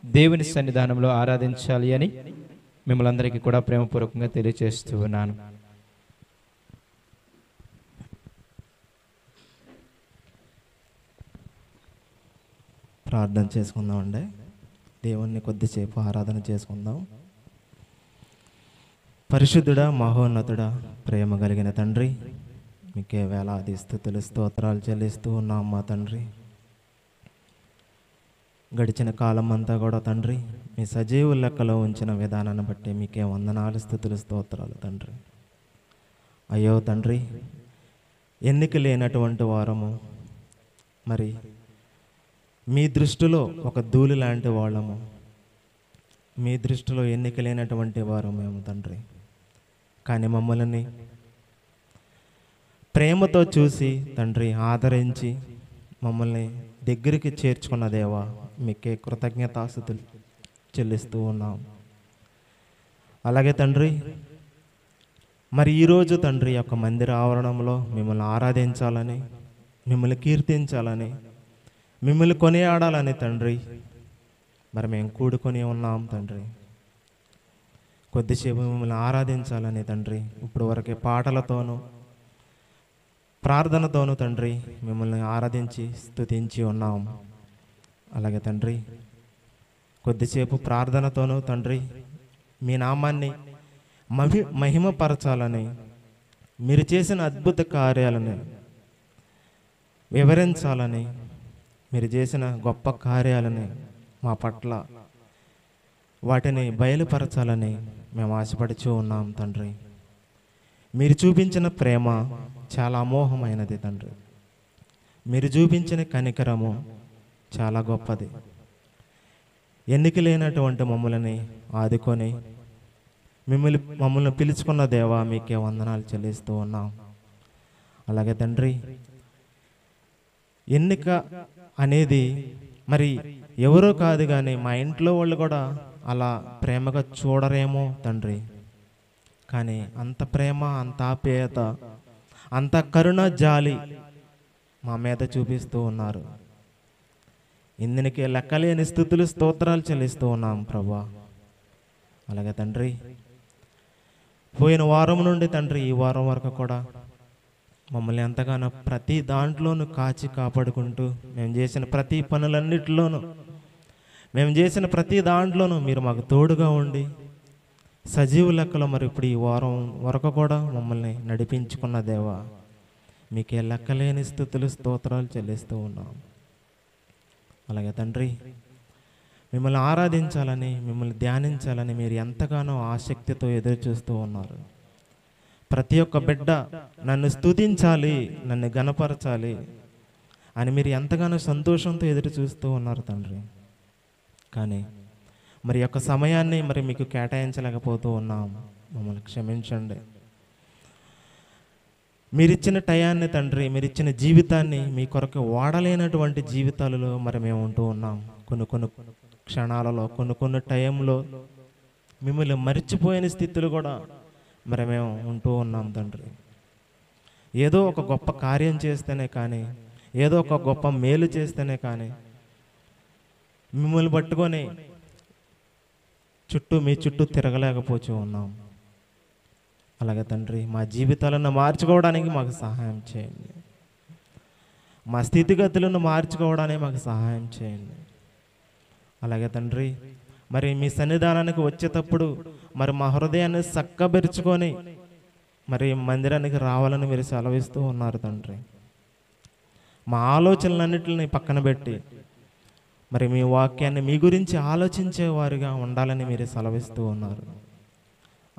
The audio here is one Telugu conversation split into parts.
దేవుని సన్నిధానంలో ఆరాధించాలి అని మిమ్మల్ని అందరికీ కూడా ప్రేమపూర్వకంగా తెలియజేస్తూ ఉన్నాను. ప్రార్థన చేసుకుందామండి. దేవుణ్ణి కొద్దిసేపు ఆరాధన చేసుకుందాం. పరిశుద్ధుడా, మహోన్నతుడా, ప్రేమ కలిగిన తండ్రి, మీకే వేలాది స్తుతులు స్తోత్రాలు చెల్లిస్తూ ఉన్నాం మా తండ్రి. గడిచిన కాలం అంతా కూడా తండ్రి మీ సజీవు లెక్కలో ఉంచిన విధానాన్ని బట్టి మీకే వందనాలు స్తుతులు స్తోత్రాలు తండ్రి. అయ్యో తండ్రి, ఎన్నిక లేనటువంటి వారము, మరి మీ దృష్టిలో ఒక ధూళి లాంటి వాళ్ళము, మీ దృష్టిలో ఎన్నిక లేనటువంటి వారు మేము తండ్రి. కానీ మమ్మల్ని ప్రేమతో చూసి తండ్రి ఆదరించి మమ్మల్ని దగ్గరికి చేర్చుకున్న దేవా, మీకే కృతజ్ఞతాస్తుతులు చెల్లిస్తూ ఉన్నాం. అలాగే తండ్రి, మరి ఈరోజు తండ్రి యొక్క మందిర ఆవరణంలో మిమ్మల్ని ఆరాధించాలని, మిమ్మల్ని కీర్తించాలని, మిమ్మల్ని కొనియాడాలని తండ్రి మరి మేము కూడుకొని ఉన్నాం తండ్రి. కొద్దిసేపు మిమ్మల్ని ఆరాధించాలని తండ్రి ఇప్పుడు వరకే పాటలతోనూ ప్రార్థనతోనూ తండ్రి మిమ్మల్ని ఆరాధించి స్తుతించి ఉన్నాం. అలాగే తండ్రి కొద్దిసేపు ప్రార్థనతోనూ తండ్రి మీ నామాన్ని మహిమపరచాలని, మీరు చేసిన అద్భుత కార్యాలని వివరించాలని, మీరు చేసిన గొప్ప కార్యాలని మా పట్ల వాటిని బయలుపరచాలని మేము ఆశపడుచూ ఉన్నాం తండ్రి. మీరు చూపించిన ప్రేమ చాలా అమోఘమైనది తండ్రి. మీరు చూపించిన కనికరము చాలా గొప్పది. ఎన్నిక లేనటువంటి మమ్మల్ని ఆదుకొని మమ్మల్ని పిలుచుకున్న దేవా, మీకే వందనాలు చెల్లిస్తూ ఉన్నాం. అలాగే తండ్రి, ఎన్నిక అనేది మరి ఎవరో కాదు కానీ మా ఇంట్లో వాళ్ళు కూడా అలా ప్రేమగా చూడరేమో తండ్రి. కానీ అంత ప్రేమ, అంత ఆప్యాయత, అంత కరుణ, జాలి మా మీద చూపిస్తూ ఉన్నారు. ఇందునికి లెక్కలేని స్తుతులు స్తోత్రాలు చెల్లిస్తూ ఉన్నాం ప్రభా. అలాగే తండ్రి, పోయిన వారం నుండి తండ్రి ఈ వారం వరకు కూడా మమ్మల్ని ఎంతగానో ప్రతి దాంట్లోనూ కాచి కాపాడుకుంటూ మేము చేసిన ప్రతి పనులన్నిటిలోనూ, మేము చేసిన ప్రతి దాంట్లోనూ మీరు మాకు తోడుగా ఉండి సజీవు లెక్కలో మరి ఇప్పుడు ఈ వారం వరకు కూడా మమ్మల్ని నడిపించుకున్న దేవా, మీకే లెక్కలేని స్తుతులు స్తోత్రాలు చెల్లిస్తూ ఉన్నాం. అలాగే తండ్రి, మిమ్మల్ని ఆరాధించాలని, మిమ్మల్ని ధ్యానించాలని మీరు ఎంతగానో ఆసక్తితో ఎదురు చూస్తూ ఉన్నారు. ప్రతి ఒక్క బిడ్డ నన్ను స్తుతించాలి, నన్ను గణపరచాలి అని మీరు ఎంతగానో సంతోషంతో ఎదురు చూస్తూ ఉన్నారు తండ్రి. కానీ మరి యొక్క సమయాన్ని మరి మీకు కేటాయించలేకపోతూ ఉన్నాం. మమ్మల్ని క్షమించండి. మీరిచ్చిన టయాన్ని తండ్రి, మీరిచ్చిన జీవితాన్ని మీ కొరకు వాడలేనటువంటి జీవితాలలో మరి మేము ఉంటూ ఉన్నాం. కొన్ని క్షణాలలో, కొన్ని టైంలో మిమ్మల్ని మర్చిపోయిన స్థితులు కూడా మరి మేము ఉంటూ ఉన్నాం తండ్రి. ఏదో ఒక గొప్ప కార్యం చేస్తేనే కానీ, ఏదో ఒక గొప్ప మేలు చేస్తేనే కానీ మిమ్మల్ని పట్టుకొని మీ చుట్టూ తిరగలేకపోతూ ఉన్నాం. అలాగే తండ్రి, మా జీవితాలను మార్చుకోవడానికి మాకు సహాయం చేయండి. మా స్థితిగతులను మార్చుకోవడానికి మాకు సహాయం చేయండి. అలాగే తండ్రి, మరి మీ సన్నిధానానికి వచ్చేటప్పుడు మరి మా హృదయాన్ని చక్కబెరుచుకొని మరి మందిరానికి రావాలని మీరు సెలవిస్తూ ఉన్నారు తండ్రి. మా ఆలోచనలన్నింటిని పక్కన పెట్టి మరి మీ వాక్యాన్ని మీ గురించి ఆలోచించేవారుగా ఉండాలని మీరు సెలవిస్తూ ఉన్నారు.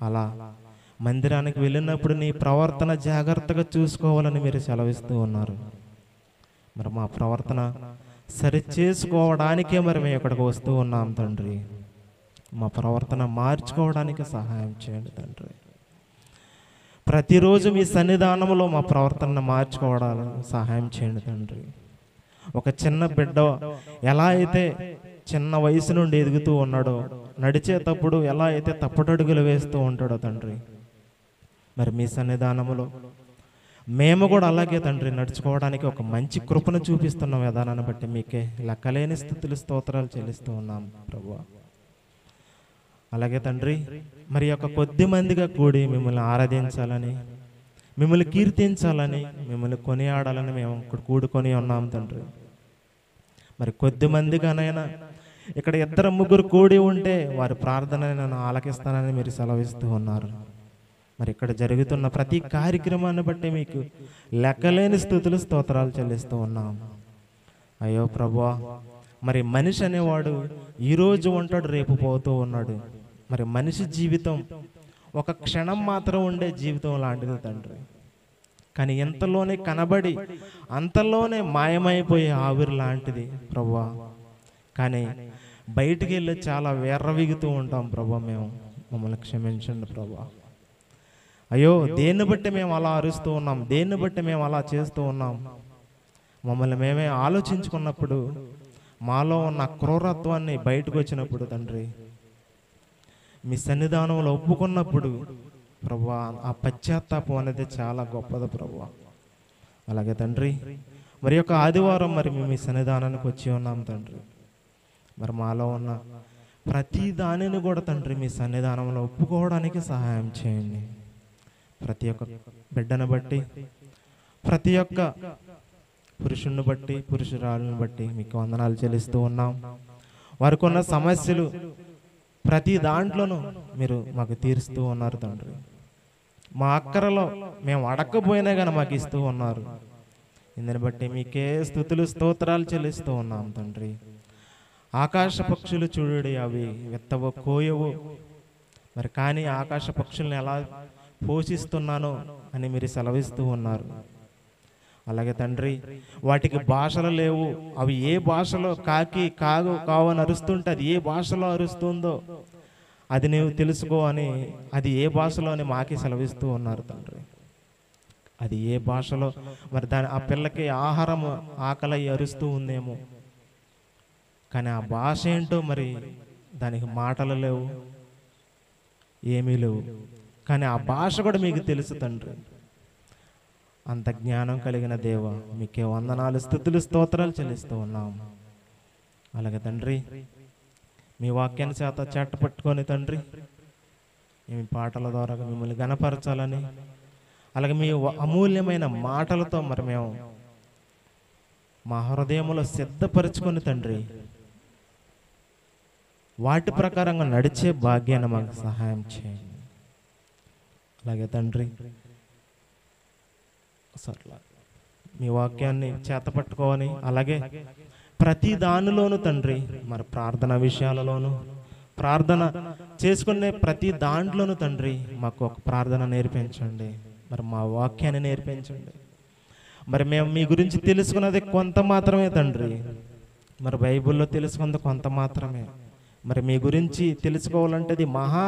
అలా మందిరానికి వెళ్ళినప్పుడు నీ ప్రవర్తన జాగ్రత్తగా చూసుకోవాలని మీరు సెలవిస్తూ ఉన్నారు. మరి మా ప్రవర్తన సరి చేసుకోవడానికే మరి మేము ఇక్కడికి వస్తూ ఉన్నాం తండ్రి. మా ప్రవర్తన మార్చుకోవడానికి సహాయం చేయండి తండ్రి. ప్రతిరోజు మీ సన్నిధానంలో మా ప్రవర్తనను మార్చుకోవడానికి సహాయం చేయండి తండ్రి. ఒక చిన్న బిడ్డ ఎలా అయితే చిన్న వయసు నుండి ఎదుగుతూ ఉన్నాడో, నడిచేటప్పుడు ఎలా అయితే తప్పటడుగులు వేస్తూ ఉంటాడో తండ్రి, మరి మీ సన్నిధానంలో మేము కూడా అలాగే తండ్రి నడుచుకోవడానికి ఒక మంచి కృపను చూపిస్తున్న విధానాన్ని బట్టి మీకే లెక్కలేని స్థుతులు స్తోత్రాలు చెల్లిస్తూ ఉన్నాం ప్రభువా. అలాగే తండ్రి మరి యొక్క కొద్ది మందిగా కూడి మిమ్మల్ని ఆరాధించాలని, మిమ్మల్ని కీర్తించాలని, మిమ్మల్ని కొనియాడాలని మేము ఇక్కడ కూడుకొని ఉన్నాం తండ్రి. మరి కొద్ది మందిగానైనా ఇక్కడ 2-3 కూడి ఉంటే వారి ప్రార్థన నన్ను ఆలకిస్తానని మీరు సెలవిస్తూ ఉన్నారు. మరి ఇక్కడ జరుగుతున్న ప్రతి కార్యక్రమాన్ని బట్టి మీకు లెక్కలేని స్థుతులు స్తోత్రాలు చెల్లిస్తూ ఉన్నాం. అయ్యో ప్రభువా, మరి మనిషి అనేవాడు ఈరోజు ఉంటాడు, రేపు పోతూ ఉన్నాడు. మరి మనిషి జీవితం ఒక క్షణం మాత్రం ఉండే జీవితం లాంటిది తండ్రి. కానీ ఎంతలోనే కనబడి అంతలోనే మాయమైపోయే ఆవిరి లాంటిది ప్రభువా. కానీ బయటికి వెళ్ళి చాలా వేర్రవిగుతూ ఉంటాం ప్రభువా. మేము మమ్మల్ని క్షమించండి ప్రభువా. అయ్యో, దేన్ని బట్టి మేము అలా అరుస్తూ ఉన్నాం, దేన్ని బట్టి మేము అలా చేస్తూ ఉన్నాం, మమ్మల్ని మేమే ఆలోచించుకున్నప్పుడు మాలో ఉన్న క్రూరత్వాన్ని బయటకు వచ్చినప్పుడు తండ్రి, మీ సన్నిధానంలో ఒప్పుకున్నప్పుడు ప్రభువా, ఆ పశ్చాత్తాపం అనేది చాలా గొప్పది ప్రభువా. అలాగే తండ్రి మరి యొక్క ఆదివారం మరి మేము మీ సన్నిధానానికి వచ్చి ఉన్నాం తండ్రి. మరి మాలో ఉన్న ప్రతి దానిని కూడా తండ్రి మీ సన్నిధానంలో ఒప్పుకోవడానికి సహాయం చేయండి. ప్రతి ఒక్క బిడ్డను బట్టి, ప్రతి ఒక్క పురుషుని బట్టి, పురుషురాలను బట్టి మీకు వందనాలు చెల్లిస్తూ ఉన్నాం. వారికి ఉన్న సమస్యలు ప్రతి దాంట్లోనూ మీరు మాకు తీరుస్తూ ఉన్నారు తండ్రి. మా అక్కరలో మేము అడగకపోయినా కానీ మాకు ఇస్తూ ఉన్నారు. ఇందుని బట్టి మీకే స్తుతులు స్తోత్రాలు చెల్లిస్తూ ఉన్నాం తండ్రి. ఆకాశ పక్షులు చూడండి, అవి విత్తవో కోయవో, మరి కానీ ఆకాశ పక్షుల్ని ఎలా పోషిస్తున్నానో అని మీరు సెలవిస్తూ ఉన్నారు. అలాగే తండ్రి వాటికి భాషలు లేవు, అవి ఏ భాషలో కాకి కావని అరుస్తుంటే అది ఏ భాషలో అరుస్తుందో అది నీవు తెలుసుకో అని, అది ఏ భాషలో అని మాకి సెలవిస్తూ ఉన్నారు తండ్రి. అది ఏ భాషలో మరి ఆ పిల్లకి ఆహారం ఆకలి అరుస్తూ ఉందేమో, కానీ ఆ భాష ఏంటో మరి దానికి మాటలు లేవు, ఏమీ లేవు. కానీ ఆ భాష కూడా మీకు తెలుసు తండ్రి. అంత జ్ఞానం కలిగిన దేవ మీకే వందనాలు స్తుతులు స్తోత్రాలు చెల్లిస్తూ ఉన్నాం. అలాగే తండ్రి మీ వాక్యాన్ని చేత చెట్ట పట్టుకొని తండ్రి మీ పాటల ద్వారా మిమ్మల్ని గణపరచాలని, అలాగే మీ అమూల్యమైన మాటలతో మరి మేము మా హృదయంలో సిద్ధపరచుకొని తండ్రి వాటి ప్రకారంగా నడిచే భాగ్యాన్ని మాకు సహాయం చేయండి. అలాగే తండ్రి మీ వాక్యాన్ని చేతపట్టుకోవని, అలాగే ప్రతి దానిలోనూ తండ్రి మరి ప్రార్థన విషయాలలోనూ, ప్రార్థన చేసుకునే ప్రతి దాంట్లోనూ తండ్రి మాకు ఒక ప్రార్థన నేర్పించండి. మరి మా వాక్యాన్ని నేర్పించండి. మరి మేము మీ గురించి తెలుసుకున్నది కొంత మాత్రమే తండ్రి, మరి బైబిల్లో తెలుసుకున్నది కొంత మాత్రమే. మరి మీ గురించి తెలుసుకోవాలంటే అది మహా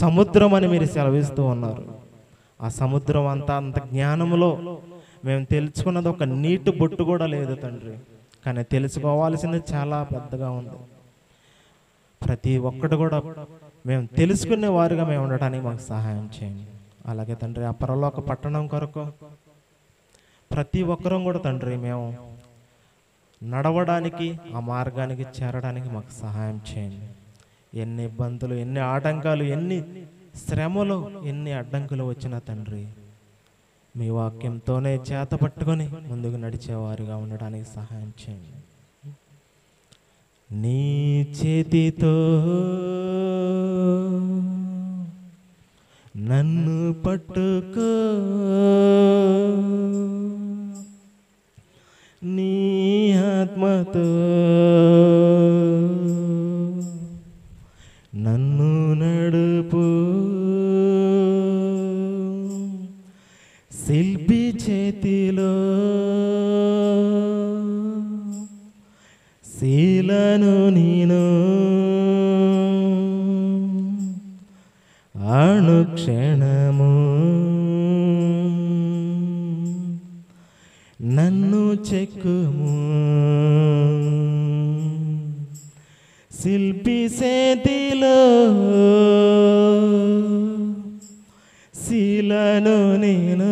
సముద్రం అని మీరు సెలవిస్తూ ఉన్నారు. ఆ సముద్రం అంత జ్ఞానంలో మేము తెలుసుకున్నది ఒక నీటి బొట్టు కూడా లేదు తండ్రి. కానీ తెలుసుకోవాల్సింది చాలా పెద్దగా ఉంది. ప్రతి ఒక్కటి కూడా మేము తెలుసుకునే వారుగా మేము ఉండటానికి మాకు సహాయం చేయండి. అలాగే తండ్రి ఆ పరలోక పట్టణం కొరకు ప్రతి ఒక్కరం కూడా తండ్రి మేము నడవడానికి, ఆ మార్గానికి చేరడానికి మాకు సహాయం చేయండి. ఎన్ని ఇబ్బందులు, ఎన్ని ఆటంకాలు, ఎన్ని శ్రమలు, ఎన్ని అడ్డంకులు వచ్చినా తండ్రి మీ వాక్యంతోనే చేత పట్టుకొని ముందుకు నడిచేవారుగా ఉండడానికి సహాయం చేయండి. నీ చేతితో నన్ను పట్టుకో, నీ ఆత్మతో నన్ను నడుపు, శిల్పి చేతిలో శీలను నేను అనుక్షణము నన్ను చెక్కుము, శిల్పి చేతిలో శీలను నేను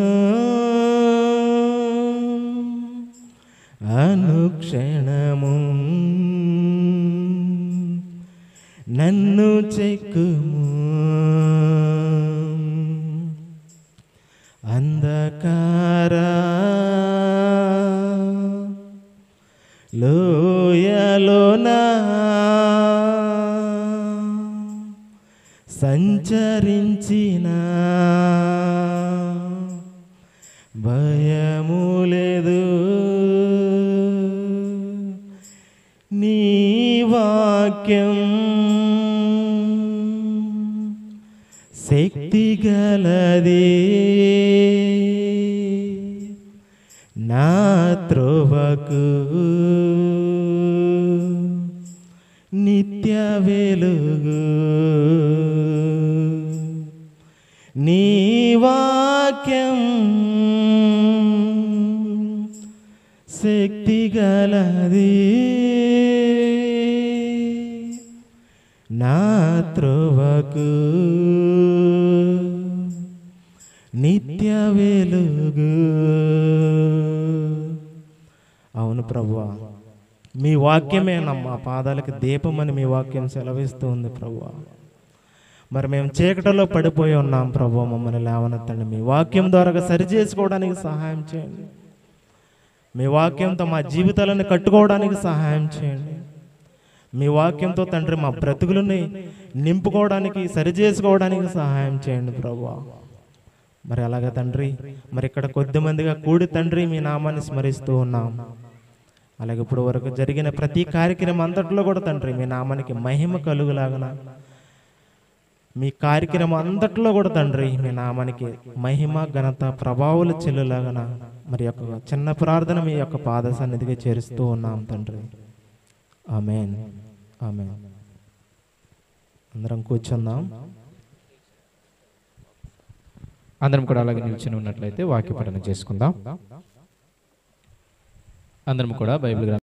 క్షణము నన్ను చెక్కుము అంధకార లోయలోనా సంచరించిన భయము లేదు నీ వాక్యం శక్తి గలది నా త్రోవకు నిత్య వెలుగు నీ వాక్యం శక్తి గలది నా త్రోవకు నిత్య వెలుగు. అవును ప్రభువా, మీ వాక్యమే మా పాదాలకు దీపమని మీ వాక్యం సెలవిస్తూ ఉంది ప్రభువా. మరి మేము చీకటిలో పడిపోయి ఉన్నాం ప్రభువా, మమ్మల్ని లేవనెత్తండి. మీ వాక్యం ద్వారా సరి చేసుకోవడానికి సహాయం చేయండి. మీ వాక్యంతో మా జీవితాలను కట్టుకోవడానికి సహాయం చేయండి. మీ వాక్యంతో తండ్రి మా బ్రతుకులని నింపుకోవడానికి సరి చేసుకోవడానికి సహాయం చేయండి ప్రభువా. మరి అలాగే తండ్రి, మరి ఇక్కడ కొద్దిమందిగా కూడి తండ్రి మీ నామాన్ని స్మరిస్తూ ఉన్నాం. అలాగే ఇప్పుడు వరకు జరిగిన ప్రతి కార్యక్రమం అంతట్లో కూడా తండ్రి మీ నామానికి మహిమ కలుగులాగన, మీ కార్యక్రమం అంతట్లో కూడా తండ్రి మీ నామానికి మహిమ ఘనత ప్రభావాలు చెల్లులాగన మరి యొక్క చిన్న ప్రార్థన మీ యొక్క పాద సన్నిధికి చేరుస్తూ ఉన్నాం తండ్రి. ఆమేన్, ఆమేన్. అందరం కూర్చుందాం. అందరం కూడా అలాగే నిల్చుని ఉన్నట్లయితే వాక్య పఠనం చేసుకుందాం. అందరం కూడా బైబిల్